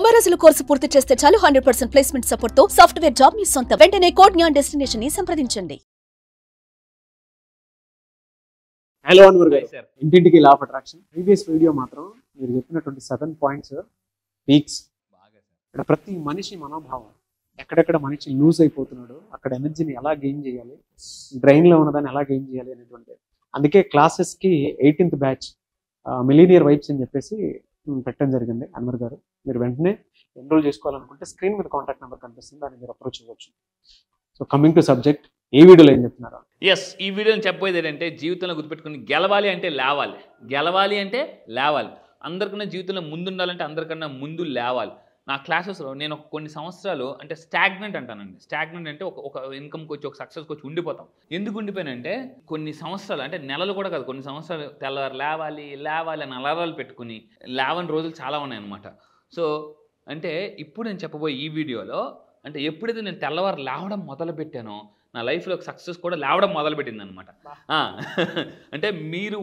90 రోజుల కోర్సు పూర్తి చేస్తే చాలు 100% ప్లేస్మెంట్ సపోర్ట్ తో సాఫ్ట్వేర్ జాబ్ మీ సొంతం. వెంటనే కోడ్ జ్ఞాన్ డెస్టినేషన్ ని సంప్రదించండి. హలో అన్వర్ గారు, ఇంటింటికి law of attraction previous video మాత్రం మీరు చెప్పినటువంటి 7 పాయింట్స్ పీక్స్. ఇక్కడ ప్రతి మనిషి మనోభావం, ఎక్కడెక్కడ మనిషి లూజ్ అయిపోతున్నాడు, అక్కడ ఎనర్జీని ఎలా గెయిన్ చేయాలి, బ్రెయిన్లో ఉన్నదాన్ని ఎలా గెయిన్ చేయాలి అనేటువంటి. అందుకే క్లాసెస్కి 18th బ్యాచ్ మిలీనియర్ వైబ్స్ అని చెప్పేసి పెట్టడం జరిగింది. అన్వర్ గారు, మీరు వెంటనే ఎన్రోల్ చేసుకోవాలనుకుంటే స్క్రీన్ మీద కాంటాక్ట్ నెంబర్ కనిపిస్తుంది, దాన్ని మీరు అప్రోచ్ అవ్వచ్చు. సో కమింగ్ టు సబ్జెక్ట్, ఈ వీడియోలో ఏం చెప్తున్నారు? ఈ వీడియోని చెప్పబోయేది ఏంటంటే, జీవితంలో గుర్తుపెట్టుకుని గెలవాలి అంటే లేవాలి, గెలవాలి అంటే లేవాలి. అందరికన్నా జీవితంలో ముందు ఉండాలంటే అందరికన్నా ముందు లేవాలి. నా క్లాసెస్లో నేను కొన్ని సంవత్సరాలు అంటే స్టాగ్నెంట్ అంటానండి. స్టాగ్నెంట్ అంటే ఒక ఇన్కమ్కి వచ్చి ఒక సక్సెస్కి వచ్చి ఉండిపోతాం. ఎందుకు ఉండిపోయానంటే, కొన్ని సంవత్సరాలు అంటే నెలలు కూడా కాదు, కొన్ని సంవత్సరాలు తెల్లవారు లేవాలి లేవాలి అని అలారాలు పెట్టుకుని లేవని రోజులు చాలా ఉన్నాయన్నమాట. సో అంటే ఇప్పుడు నేను చెప్పబోయే ఈ వీడియోలో అంటే ఎప్పుడైతే నేను తెల్లవారు లేవడం మొదలుపెట్టానో నా లైఫ్లో సక్సెస్ కూడా లేవడం మొదలుపెట్టింది అనమాట. అంటే మీరు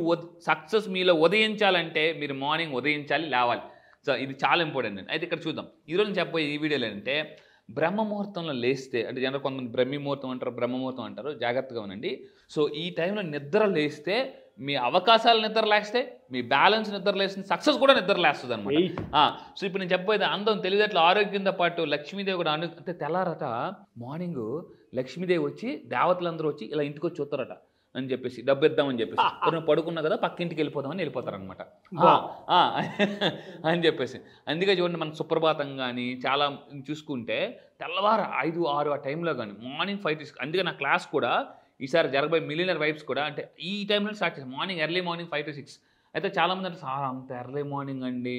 సక్సెస్ మీలో ఉదయించాలంటే మీరు మార్నింగ్ ఉదయించాలి, లేవాలి. సో ఇది చాలా ఇంపార్టెంట్ అండి. అయితే ఇక్కడ చూద్దాం. ఈరోజు నేను చెప్పబోయే ఈ వీడియోలో ఏంటంటే, బ్రహ్మముహూర్తంలో లేస్తే అంటే జనరల్ కొంతమంది బ్రహ్మముహూర్తం అంటారు, బ్రహ్మముహూర్తం అంటారు, జాగ్రత్తగా ఉండండి. సో ఈ టైంలో నిద్ర లేస్తే మీ అవకాశాలు నిద్ర లేస్తే, మీ బ్యాలెన్స్ నిద్ర లేస్తుంది, సక్సెస్ కూడా నిద్ర లేస్తుంది అనమాట. సో ఇప్పుడు నేను చెప్పబోయేది అందం, తెలివితేటలు, ఆరోగ్యంతో పాటు లక్ష్మీదేవి కూడా అంటే తెల్లారట మార్నింగ్ లక్ష్మీదేవి వచ్చి దేవతలందరూ వచ్చి ఇలా ఇంటికి వచ్చి చూస్తారట అని చెప్పేసి, డబ్బు ఇద్దామని చెప్పేసి, కొన్ని పడుకున్నా కదా పక్కింటికి వెళ్ళిపోదామని వెళ్ళిపోతారనమాట అని చెప్పేసి. అందుకే చూడండి, మనకు సుప్రభాతం కానీ చాలా చూసుకుంటే తెల్లవారు 5-6 ఆ టైంలో కానీ మార్నింగ్ 5 to 6. అందుకే నా క్లాస్ కూడా ఈసారి జరగబోయే మిలియనర్ వైబ్స్ కూడా అంటే ఈ టైంలో స్టార్ట్ చేస్తాం, మార్నింగ్ ఎర్లీ మార్నింగ్ 5 to 6. అయితే చాలామంది అంటే సార్ అంత ఎర్లీ మార్నింగ్ అండి,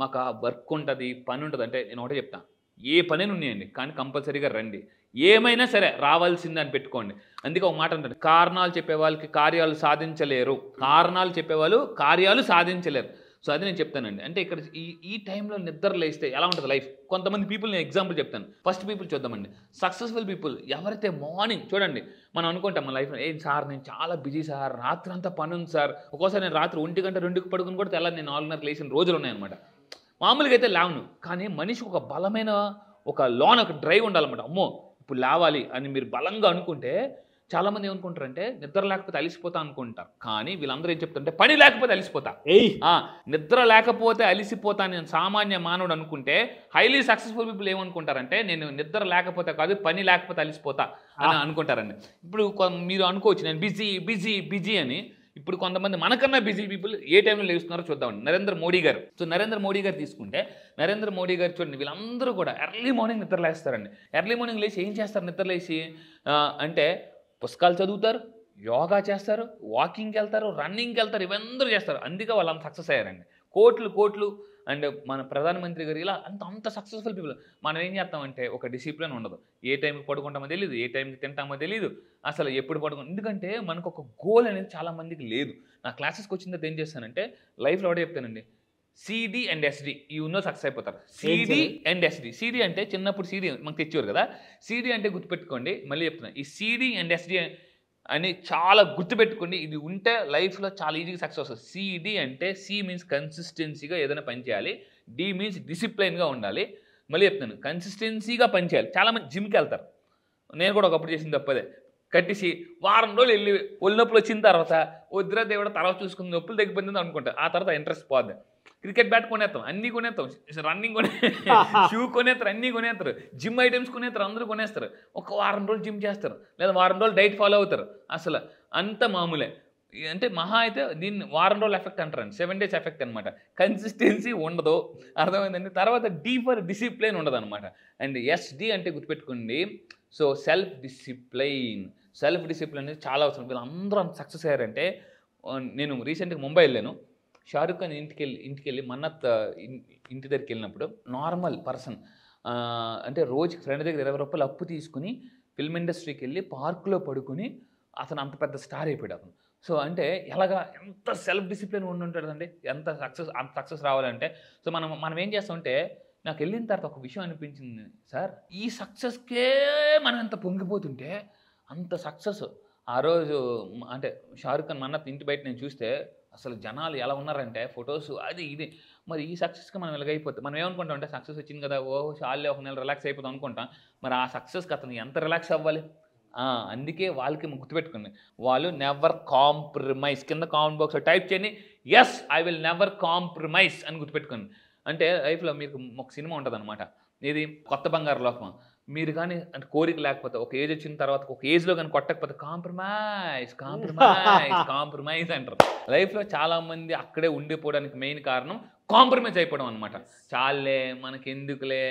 మాకు ఆ వర్క్ ఉంటుంది, పని ఉంటుంది. అంటే నేను ఒకటే చెప్తాను, ఏ పని ఉన్నాయండి కానీ కంపల్సరీగా రండి, ఏమైనా సరే రావాల్సిందని పెట్టుకోండి. అందుకే ఒక మాట అంటారు, కారణాలు చెప్పే వాళ్ళకి కార్యాలు సాధించలేరు, కారణాలు చెప్పేవాళ్ళు కార్యాలు సాధించలేరు. సో అది నేను చెప్తానండి. అంటే ఇక్కడ ఈ టైంలో నిద్ర లేస్తే ఎలా ఉంటుంది లైఫ్. కొంతమంది పీపుల్ నేను ఎగ్జాంపుల్ చెప్తాను. ఫస్ట్ పీపుల్ చూద్దామండి, సక్సెస్ఫుల్ పీపుల్. ఎవరైతే మార్నింగ్ చూడండి, మనం అనుకుంటాం మన లైఫ్లో, సార్ నేను చాలా బిజీ సార్, రాత్రి అంతా పని ఉంది సార్, ఒక్కోసారి నేను రాత్రి 1 గంట 2కి పడుకుని కూడా తెల్లారి నేను 4:30 లేచిన రోజులు ఉన్నాయన్నమాట. మామూలుగా అయితే లేవను, కానీ మనిషికి ఒక బలమైన ఒక ఒక డ్రైవ్ ఉండాలన్నమాట. అమ్మో ఇప్పుడు లేవాలి అని మీరు బలంగా అనుకుంటే, చాలామంది ఏమనుకుంటారంటే నిద్ర లేకపోతే అలిసిపోతా అనుకుంటారు. కానీ వీళ్ళందరూ ఏం చెప్తారంటే పని లేకపోతే అలిసిపోతా, నిద్ర లేకపోతే అలిసిపోతా నేను సామాన్య మానవుడు అనుకుంటే, హైలీ సక్సెస్ఫుల్ పీపుల్ ఏమనుకుంటారంటే నేను నిద్ర లేకపోతే కాదు పని లేకపోతే అలిసిపోతా అని అనుకుంటారండి. ఇప్పుడు మీరు అనుకోవచ్చు నేను బిజీ బిజీ బిజీ అని. ఇప్పుడు కొంతమంది మనకన్నా బిజీ పీపుల్ ఏ టైంలో లేస్తున్నారో చూద్దామండి. నరేంద్ర మోడీ గారు. సో నరేంద్ర మోడీ గారు తీసుకుంటే, నరేంద్ర మోడీ గారు చూడండి, వీళ్ళందరూ కూడా ఎర్లీ మార్నింగ్ నిద్ర లేస్తారండి. ఎర్లీ మార్నింగ్ లేచి ఏం చేస్తారు? నిద్ర లేచి అంటే పుస్తకాలు చదువుతారు, యోగా చేస్తారు, వాకింగ్కి వెళ్తారు, రన్నింగ్కి వెళ్తారు, ఇవందరూ చేస్తారు. అందుకే వాళ్ళు అంత సక్సెస్ అయ్యారండి. కోట్లు అండ్ మన ప్రధానమంత్రి గారు ఇలా అంత సక్సెస్ఫుల్ పీపుల్. మనం ఏం చేస్తామంటే ఒక డిసిప్లిన్ ఉండదు, ఏ టైంకి పడుకుంటామో తెలియదు, ఏ టైంకి తింటామో తెలియదు, అసలు ఎప్పుడు ఎందుకంటే మనకు ఒక గోల్ అనేది చాలామందికి లేదు. నా క్లాసెస్కి వచ్చిన తర్వాత ఏం చేస్తానంటే లైఫ్లో ఒకటే చెప్తానండి, సిడి అండ్ ఎస్డి ఇవి ఉన్నో సక్సెస్ అయిపోతారు. CD and SD. సిడి అంటే చిన్నప్పుడు సిడి మనకు తెచ్చేవారు కదా, సిడి అంటే గుర్తుపెట్టుకోండి, మళ్ళీ చెప్తున్నాను, ఈ సిడి అండ్ ఎస్డి అని చాలా గుర్తుపెట్టుకోండి. ఇది ఉంటే లైఫ్లో చాలా ఈజీగా సక్సెస్ వస్తుంది. సిడి అంటే సి మీన్స్ కన్సిస్టెన్సీగా ఏదైనా పని చేయాలి, డి మీన్స్ డిసిప్లైన్గా ఉండాలి. మళ్ళీ చెప్తాను, కన్సిస్టెన్సీగా పని చేయాలి. చాలామంది జిమ్కి వెళ్తారు, నేను కూడా ఒకప్పుడు చేసిన తప్పదే, కట్టేసి వారం రోజులు వెళ్ళి ఒళ్ళు నొప్పులు వచ్చిన తర్వాత వద్దురా దేవుడు తర్వాత చూసుకుని నొప్పులు తగ్గిపోయింది అనుకుంటా, ఆ తర్వాత ఇంట్రెస్ట్ పోద్ది. క్రికెట్ బ్యాట్ కొనేస్తాం, అన్నీ కొనేస్తాం, రన్నింగ్ షూ కొనేస్తారు, అన్నీ కొనేస్తారు, జిమ్ ఐటమ్స్ కొనేస్తారు, అందరూ కొనేస్తారు. ఒక వారం రోజులు జిమ్ చేస్తారు, లేదా వారం రోజులు డైట్ ఫాలో అవుతారు. అసలు అంత మామూలే. అంటే మహా అయితే దీన్ని వారం రోజులు ఎఫెక్ట్ అంటారండి, 7 days ఎఫెక్ట్ అనమాట. కన్సిస్టెన్సీ ఉండదు, అర్థమైందండి. తర్వాత డి ఫర్ డిసిప్లైన్ ఉండదు అనమాట. అండ్ ఎస్డి అంటే గుర్తుపెట్టుకోండి, so self discipline. Self discipline అనేది చాలా అవసరం. వీళ్ళందరూ అంత సక్సెస్ అయ్యారంటే, నేను రీసెంట్గా ముంబై వెళ్ళాను. షారుఖ్ ఖాన్ ఇంటికి వెళ్ళి మన్నత్ ఇంటి దగ్గరికి వెళ్ళినప్పుడు నార్మల్ పర్సన్ అంటే రోజుకి ఫ్రెండ్ దగ్గర 20 రూపాయలు అప్పు తీసుకుని ఫిల్మ్ ఇండస్ట్రీకి వెళ్ళి పార్కులో పడుకుని అతను అంత పెద్ద స్టార్ అయిపోయాడు అతను. సో అంటే ఎలాగా ఎంత సెల్ఫ్ డిసిప్లిన్ ఉండి ఉంటాడండి, ఎంత సక్సెస్ రావాలంటే. సో మనం ఏం చేస్తామంటే, నాకు వెళ్ళిన తర్వాత ఒక విషయం అనిపించింది, సార్ ఈ సక్సెస్కే మనం ఎంత పొంగిపోతుంటే అంత సక్సెస్ ఆ రోజు అంటే షారుఖ్ ఖాన్ మన్నత్ ఇంటి బయట నేను చూస్తే అసలు జనాలు ఎలా ఉన్నారంటే ఫొటోస్ అది ఇది మరి ఈ సక్సెస్కి మనం ఇలాగైపోతాం. మనం ఏమనుకుంటాం అంటే సక్సెస్ వచ్చింది కదా, చాలే ఒక నెల రిలాక్స్ అయిపోతాం అనుకుంటాం. మరి ఆ సక్సెస్కి అతను ఎంత రిలాక్స్ అవ్వాలి? అందుకే వాళ్ళకి గుర్తుపెట్టుకుంది, వాళ్ళు నెవర్ కాంప్రమైజ్. కింద కామెంట్ బాక్స్లో టైప్ చేయండి, yes I will never compromise అని గుర్తుపెట్టుకోండి. అంటే లైఫ్లో మీకు ఒక సినిమా ఉంటుంది అనమాట, ఇది కొత్త బంగారు లోకం. మీరు కానీ అంటే కోరిక లేకపోతే ఒక ఏజ్ వచ్చిన తర్వాత ఒక ఏజ్లో కానీ కొట్టకపోతే కాంప్రమైజ్ కాంప్రమైజ్ కాంప్రమైజ్ అంటారు. లైఫ్లో చాలామంది అక్కడే ఉండిపోవడానికి మెయిన్ కారణం కాంప్రమైజ్ అయిపోవడం అనమాట. చాలే మనకెందుకులే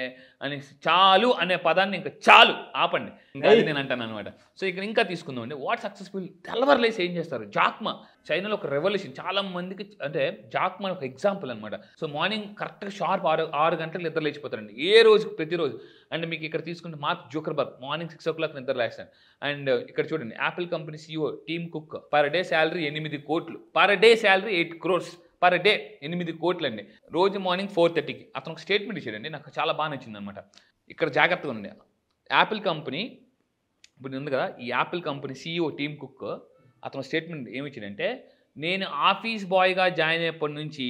అని చాలు అనే పదాన్ని ఇంకా చాలు ఆపండి, ఇంకా అది నేను అంటాను అనమాట. సో ఇక్కడ ఇంకా తీసుకుందాం అండి, వాట్ సక్సెస్ఫుల్ తెల్లవారులేసి ఏం చేస్తారు. జాక్మా చైనాలో ఒక రెవల్యూషన్, చాలా మందికి అంటే జాక్మా ఒక ఎగ్జాంపుల్ అనమాట. సో మార్నింగ్ కరెక్ట్గా షార్ప్ 6 గంటలకు నిద్ర లేచిపోతారండి ఏ రోజు ప్రతిరోజు. అండ్ మీకు ఇక్కడ తీసుకుంటే మార్క్ జుకర్బర్గ్ మార్నింగ్ 6 o'clock నిద్ర లేస్తాడు. అండ్ ఇక్కడ చూడండి Apple company CEO team cook per day salary 8 కోట్లు, per day salary 8 crores per day, 8 కోట్లు అండి. రోజు మార్నింగ్ 4:30కి అతను ఒక స్టేట్మెంట్ ఇచ్చాడండి, నాకు చాలా బాగా నచ్చింది అనమాట. ఇక్కడ జాగ్రత్తగా ఉండే యాపిల్ కంపెనీ ఇప్పుడు ఉంది కదా, ఈ Apple company CEO team cook అతను స్టేట్మెంట్ ఏమి ఇచ్చాడంటే, నేను ఆఫీస్ బాయ్గా జాయిన్ అయ్యేప్పటి నుంచి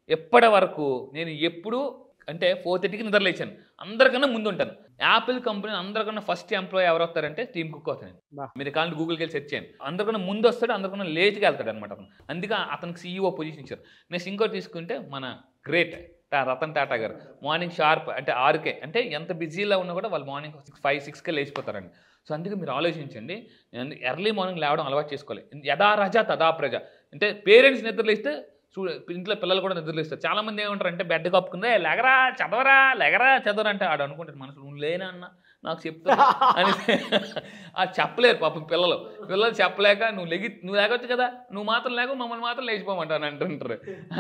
ఎప్పటి వరకు నేను ఎప్పుడు అంటే 4:30కి నిద్ర లేచాను, అందరికన్నా ముందు ఉంటాను. యాపిల్ కంపెనీ అందరికన్నా ఫస్ట్ ఎంప్లాయీ ఎవరు వస్తారంటే టీమ్ కుక్ అవుతాను. మీరు కావాలంటే గూగుల్కి వెళ్ళి సెర్చ్ చేయండి, అందరికన్నా ముందు వస్తాడు, అందరికన్నా లేట్గా వెళ్తాడు అనమాట అతను. అందుకే అతనికి CEO పొజిషన్ ఇచ్చారు. నెక్స్ట్ ఇంకోటి తీసుకుంటే మన గ్రేట్ రతన్ టాటా గారు మార్నింగ్ షార్ప్ అంటే 6కే, అంటే ఎంత బిజీలో ఉన్నా కూడా వాళ్ళు మార్నింగ్ 5-6కే లేచిపోతారండి. సో అందుకే మీరు ఆలోచించండి, ఎర్లీ మార్నింగ్ లేవడం అలవాటు చేసుకోవాలి. యథా రజ తదా ప్రజ, అంటే పేరెంట్స్ నిద్ర లేస్తే ఇంట్లో పిల్లలు కూడా నిద్రలేస్తారు. చాలామంది ఏమంటారు అంటే బెడ్ కప్పుకుందే లెగరా చదవరా లెగరా చదవరా అంటే ఆడు అనుకుంటారు మనసు, నువ్వు లేనా అన్న నాకు చెప్తా అని అది చెప్పలేరు పాపం పిల్లలు చెప్పలేక నువ్వు లేకొచ్చు కదా, నువ్వు మాత్రం లేక మమ్మల్ని మాత్రం లేచిపోమంటాను అంటుంటారు.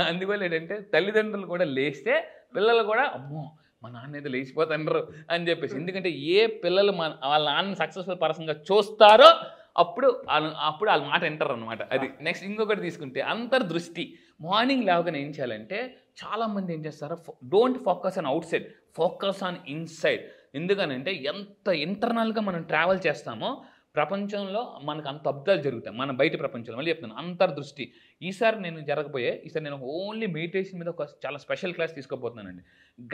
అందువల్ల ఏంటంటే తల్లిదండ్రులు కూడా లేస్తే పిల్లలు కూడా అమ్మో మా నాన్న అయితే లేచిపోతుండ్రు అని చెప్పేసి. ఎందుకంటే ఏ పిల్లలు వాళ్ళ నాన్న సక్సెస్ఫుల్ పర్సన్గా చూస్తారో అప్పుడు వాళ్ళ మాట వింటారు అనమాట. అది నెక్స్ట్ ఇంకొకటి తీసుకుంటే అంతర్దృష్టి. మార్నింగ్ లేవగానే ఏం చేయాలంటే చాలామంది ఏం చేస్తారో don't focus on out side, focus on inside. ఎందుకనంటే ఎంత ఇంటర్నల్గా మనం ట్రావెల్ చేస్తామో ప్రపంచంలో మనకు అంత అద్భుతాలు జరుగుతాయి మన బయట ప్రపంచంలో. మళ్ళీ చెప్తాను అంతర్దృష్టి. ఈసారి నేను ఓన్లీ మెడిటేషన్ మీద ఒక చాలా స్పెషల్ క్లాస్ తీసుకోబోతున్నానండి,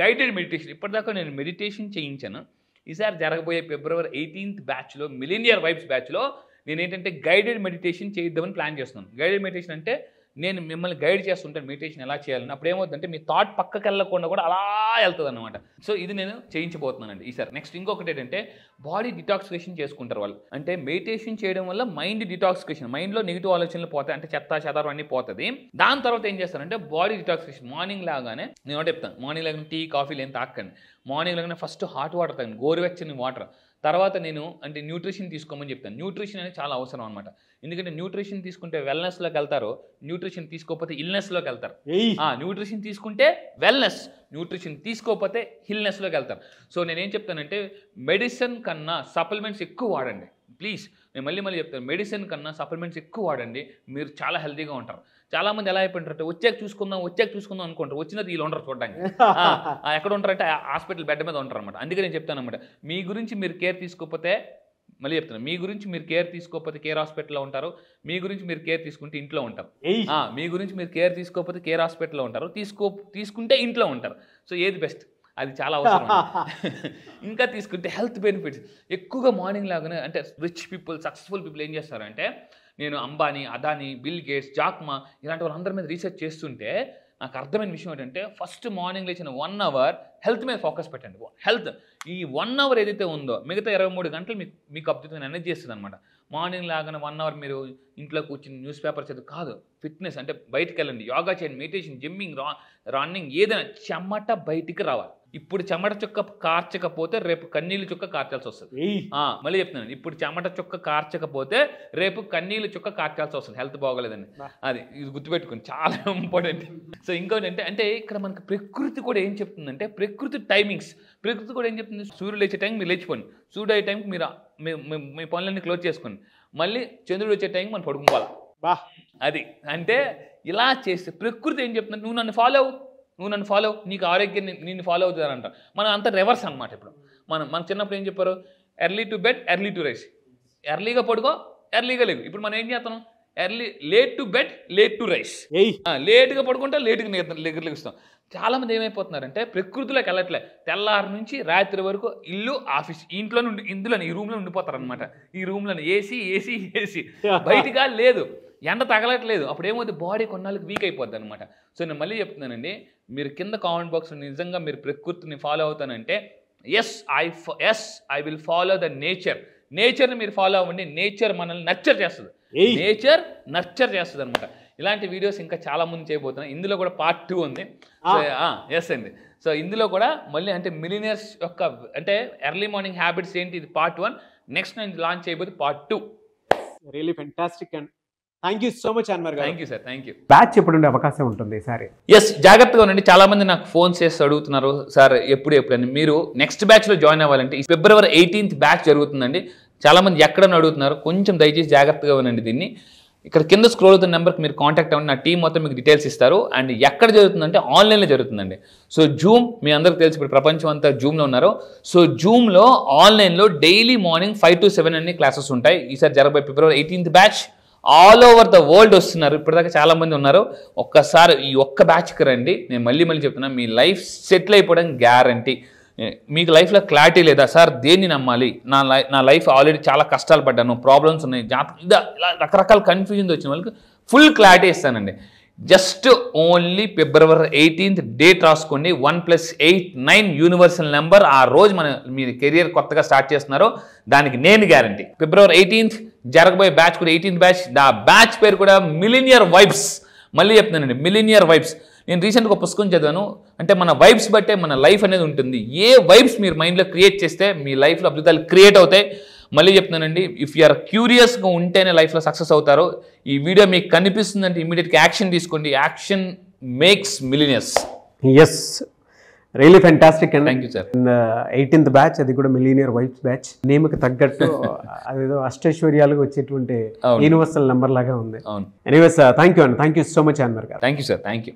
గైడెడ్ మెడిటేషన్. ఇప్పటిదాకా నేను మెడిటేషన్ చేయించాను. ఈసారి జరగబోయే February 18th బ్యాచ్లో మిలీనియర్ వైబ్స్ బ్యాచ్లో నేను ఏంటంటే గైడెడ్ మెడిటేషన్ చేద్దామని ప్లాన్ చేస్తున్నాను. గైడెడ్ మెడిటేషన్ అంటే నేను మిమ్మల్ని గైడ్ చేస్తుంటాను మెడిటేషన్ ఎలా చేయాలని. అప్పుడు ఏమవుతుందంటే మీ థాట్ పక్కకి వెళ్ళకుండా కూడా అలా వెళ్తుంది అనమాట. సో ఇది నేను చేయించబోతున్నానండి ఈసారి. నెక్స్ట్ ఇంకొకటి ఏంటంటే బాడీ డిటాక్సిఫికేషన్ చేసుకుంటారు వాళ్ళు. అంటే మెడిటేషన్ చేయడం వల్ల మైండ్ డిటాక్సిఫికేషన్, మైండ్లో నెగిటివ్ ఆలోచనలు పోతాయి, అంటే చెదారం అన్నీ పోతుంది. దాని తర్వాత ఏం చేస్తారంటే బాడీ డిటాక్సిఫికేషన్. మార్నింగ్ లాగానే నేను ఒకటి చెప్తాను, మార్నింగ్ లాగానే టీ కాఫీలు ఏం తాకండి. మార్నింగ్ లాగానే ఫస్ట్ హాట్ వాటర్ తాగండి, గోరువెచ్చని వాటర్. తర్వాత నేను అంటే న్యూట్రిషన్ తీసుకోమని చెప్తాను. న్యూట్రిషన్ అనేది చాలా అవసరం అనమాట. ఎందుకంటే న్యూట్రిషన్ తీసుకుంటే వెల్నెస్లోకి వెళ్తారు, న్యూట్రిషన్ తీసుకోకపోతే ఇల్నెస్లోకి వెళ్తారు. న్యూట్రిషన్ తీసుకుంటే వెల్నెస్, న్యూట్రిషన్ తీసుకోకపోతే హిల్నెస్లోకి వెళ్తారు. సో నేనేం చెప్తానంటే మెడిసిన్ కన్నా సప్లిమెంట్స్ ఎక్కువ వాడండి ప్లీజ్. నేను మళ్ళీ చెప్తాను, మెడిసిన్ కన్నా సప్లిమెంట్స్ ఎక్కువ వాడండి, మీరు చాలా హెల్తీగా ఉంటారు. చాలామంది ఎలా అయిపోయింటారంటే వచ్చాక చూసుకుందాం అనుకుంటారు, వచ్చినది వీళ్ళు ఉండరు చూడడానికి. ఎక్కడ ఉంటారంటే హాస్పిటల్ బెడ్ మీద ఉంటారు అనమాట. అందుకే నేను చెప్తాను అనమాట, మీ గురించి మీరు కేర్ తీసుకోకపోతే మళ్ళీ చెప్తాను, మీ గురించి మీరు కేర్ తీసుకోకపోతే కేర్ హాస్పిటల్లో ఉంటారు, మీ గురించి మీరు కేర్ తీసుకుంటే ఇంట్లో ఉంటారు. మీ గురించి మీరు కేర్ తీసుకోకపోతే కేర్ హాస్పిటల్లో ఉంటారు, తీసుకుంటే ఇంట్లో ఉంటారు. సో ఏది బెస్ట్? అది చాలా అవసరం. ఇంకా తీసుకుంటే హెల్త్ బెనిఫిట్స్ ఎక్కువగా మార్నింగ్ లాగానే, అంటే రిచ్ పీపుల్ సక్సెస్ఫుల్ పీపుల్ ఏం చేస్తారంటే, నేను Ambani, Adani, bill gates, Jack Ma ఇలాంటి వాళ్ళందరి మీద రీసెర్చ్ చేస్తుంటే నాకు అర్థమైన విషయం ఏంటంటే ఫస్ట్ మార్నింగ్ లేచిన 1 hour హెల్త్ మీద ఫోకస్ పెట్టండి. హెల్త్ ఈ 1 hour ఏదైతే ఉందో మిగతా 23 గంటలు మీకు అద్భుతమైన ఎనర్జీ ఇస్తుంది అనమాట. మార్నింగ్ లాగానే 1 hour మీరు ఇంట్లో కూర్చుని న్యూస్ పేపర్ చదువు కాదు, ఫిట్నెస్ అంటే బయటికి వెళ్ళండి, యోగా చేయండి, మెడిటేషన్, జిమ్మింగ్, రన్నింగ్, ఏదైనా చెమట బయటికి రావాలి. ఇప్పుడు చెమట చుక్క కార్చకపోతే రేపు కన్నీళ్ళు చుక్క కార్చాల్సి వస్తుంది. మళ్ళీ చెప్తున్నాను, ఇప్పుడు చెమట చుక్క కార్చకపోతే రేపు కన్నీళ్ళు చుక్క కార్చాల్సి వస్తుంది. హెల్త్ బాగోలేదండి, అది ఇది గుర్తుపెట్టుకుని చాలా ఇంపార్టెంట్. సో ఇంకోటి అంటే ఇక్కడ మనకి ప్రకృతి కూడా ఏం చెప్తుందంటే, ప్రకృతి టైమింగ్స్, ప్రకృతి కూడా ఏం చెప్తుంది, సూర్యుడు లేచే టైంకి మీరు లేచిపోండి, సూర్యుడు అయ్యే టైంకి మీరు మీ పనులన్నీ క్లోజ్ చేసుకోండి, మళ్ళీ చంద్రుడు వచ్చే టైంకి మనం పడుకోవాలి. అది అంటే ఇలా చేస్తే ప్రకృతి ఏం చెప్తుంది, నువ్వు నన్ను ఫాలో అవ్వు, నీకు ఆరోగ్యం నిన్ను ఫాలో అవుతుందంట. మనం అంతా రివర్స్ అనమాట. ఇప్పుడు మన చిన్నప్పుడు ఏం చెప్పారు, early to bed early to rice, ఎర్లీగా పడుకో ఎర్లీగా లేవు. ఇప్పుడు మనం ఏం చేస్తాం, late to bed late to rice, లేట్గా పడుకుంటే లేట్గా లెగుస్తాం, చాలామంది ఏమైపోతున్నారంటే ప్రకృతిలోకి వెళ్ళట్లే, తెల్లారి నుంచి రాత్రి వరకు ఇల్లు ఆఫీస్, ఇంట్లో నుండి ఇందులోనే ఈ రూమ్లో ఉండిపోతారు అనమాట. ఈ రూమ్లోనే ఏసీ ఏసీ ఏసీ, బయటగా లేదు, ఎండ తగలట్లేదు. అప్పుడు ఏమవుతుంది, బాడీ కొన్నాళ్ళకి వీక్ అయిపోద్ది అనమాట. సో నేను మళ్ళీ చెప్తున్నానండి, మీరు కింద కామెంట్ బాక్స్ నిజంగా మీరు ప్రకృతిని ఫాలో అవుతానంటే yes I will follow the నేచర్ని మీరు ఫాలో అవ్వండి. నేచర్ మనల్ని నర్చర్ చేస్తుంది, నేచర్ నర్చర్ చేస్తుంది అనమాట. ఇలాంటి వీడియోస్ ఇంకా చాలా మంది చేయబోతున్నాయి. ఇందులో కూడా పార్ట్ 2 ఉంది. ఎస్ అండి. సో ఇందులో కూడా మళ్ళీ అంటే మిలినియర్స్ యొక్క అంటే ఎర్లీ మార్నింగ్ హ్యాబిట్స్ ఏంటి, ఇది పార్ట్ 1. నెక్స్ట్ నేను లాంచ్ చేయబోతే part 2. Really fantastic and thank you so much Anwar గారు. Thank you sir, thank you. Batch ఎప్పుడు ఉండే అవకాశం ఉంటుంది ఈసారి? ఎస్, జాగ్రత్తగా ఉండండి. చాలా మంది నాకు ఫోన్ చేసి అడుగుతున్నారు, సార్ ఎప్పుడని. మీరు నెక్స్ట్ బ్యాచ్లో జాయిన్ అవ్వాలంటే February 18th బ్యాచ్ జరుగుతుందండి. చాలా మంది ఎక్కడని అడుగుతున్నారు, కొంచెం దయచేసి జాగ్రత్తగా ఉండండి. దీన్ని ఇక్కడ కింద స్క్రోల్ అవుతున్న నెంబర్కి మీరు కాంటాక్ట్ అవ్వండి, నా టీం మొత్తం మీకు డీటెయిల్స్ ఇస్తారు. అండ్ ఎక్కడ జరుగుతుందంటే ఆన్లైన్లో జరుగుతుందండి. సో జూమ్, మీ అందరికి తెలిసి ఇప్పుడు ప్రపంచం అంతా జూమ్లో ఉన్నారు. సో జూమ్లో ఆన్లైన్లో డైలీ మార్నింగ్ 5 to 7 అన్ని క్లాసెస్ ఉంటాయి. ఈసారి జరగబోయే February 18th batch all over the world వస్తున్నారు. ఇప్పటిదాకా చాలా మంది ఉన్నారు. ఒక్కసారి ఈ ఒక్క బ్యాచ్కి రండి. నేను మళ్ళీ మళ్ళీ మీ లైఫ్ సెటిల్ అయిపోవడం గ్యారంటీ. మీకు లైఫ్లో క్లారిటీ లేదా సార్, దేన్ని నమ్మాలి, నా లైఫ్ ఆల్రెడీ చాలా కష్టాలు పడ్డాను, ప్రాబ్లమ్స్ ఉన్నాయి, ఇలా రకరకాల కన్ఫ్యూజన్ వచ్చిన వాళ్ళకి ఫుల్ క్లారిటీ ఇస్తానండి. Just only February 18th date రాసుకోండి. 1+8 9 యూనివర్సల్ నెంబర్. ఆ రోజు మీరు కెరియర్ కొత్తగా స్టార్ట్ చేస్తున్నారు, దానికి నేను గ్యారంటీ. February 18th జరగబోయే బ్యాచ్ కూడా 18th బ్యాచ్. ఆ బ్యాచ్ పేరు కూడా మిలీనియర్ వైబ్స్. మళ్ళీ చెప్తున్నానండి, మిలీనియర్ వైబ్స్. నేను రీసెంట్గా ఒక పుస్తకం చదివాను, అంటే మన వైబ్స్ బట్టే మన లైఫ్ అనేది ఉంటుంది. ఏ వైబ్స్ మీరు మైండ్లో క్రియేట్ చేస్తే మీ లైఫ్లో అద్భుతాలు క్రియేట్ అవుతాయి. మళ్ళీ చెప్తున్నానండి, ఇఫ్ యు ఆర్ క్యూరియస్గా ఉంటేనే లైఫ్లో సక్సెస్ అవుతారు. ఈ వీడియో మీకు కనిపిస్తుందంటే ఇమీడియట్గా యాక్షన్ తీసుకోండి. Action makes millionaires. Yes, really fantastic and thank you sir. 18th batch, అది కూడా మిలీనియర్ వైబ్స్ బ్యాచ్. నేమ్కి తగ్గట్టు అదేదో అష్టైశ్వర్యాలుగా వచ్చేటువంటి యూనివర్సల్ నెంబర్ లాగా ఉంది. అవును. ఎనీవేస్, థ్యాంక్ యూ అండి. Thank you so much Anwar గారు. Thank you sir, thank you.